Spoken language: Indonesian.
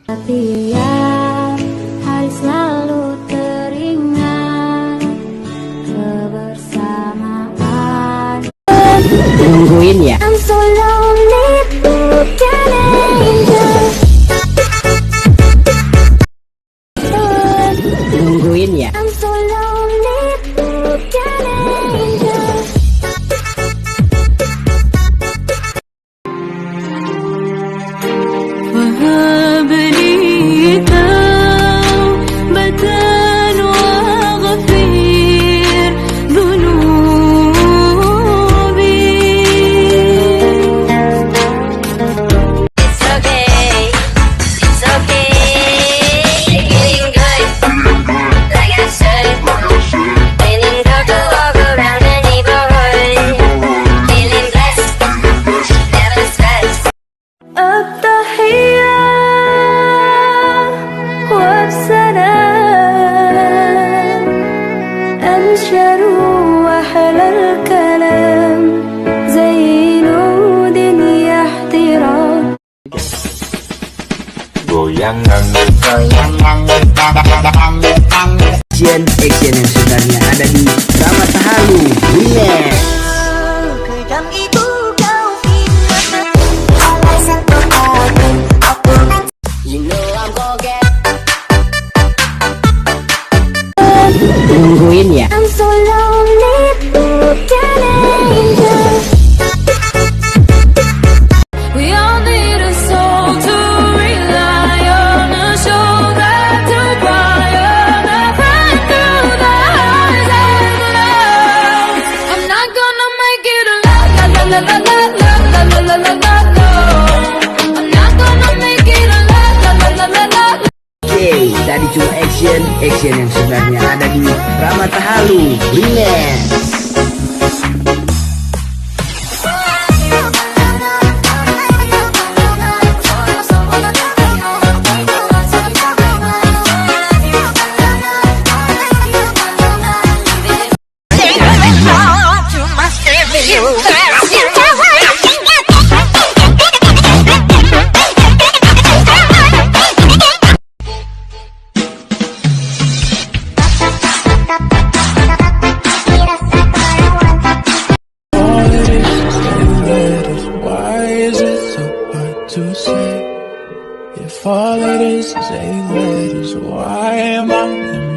Tiap hari selalu teringat kebersamaan. Nungguin ya. I'm so lonely, bukan angel. Nungguin ya. I'm so lonely, bukan angel. وهب لي توبة واغفر ذنوبي. It's okay, it's okay. Feeling good, like I should. Feeling good to walk around the neighborhood. Feeling blessed, never stressed. التحية والسلام أنشر أحلى الكلام زي نود احترام. Goyangan Action yang sebenarnya ada di Ramad Halu Remix. Kejam itu kau You know I'm gonna get. Nungguin ya. I'm so lonely, bukan angel. We all need a soul to rely on, a shoulder to cry on, a friend through the highs and the lows. I'm not gonna make it alone, la la la la la la la la la la la. I'm not gonna make it alone, la la la la la. Oke, tadi cuma action yang sebenarnya ada di Ramad Halu Remix. If all it is 8 letters, why am I in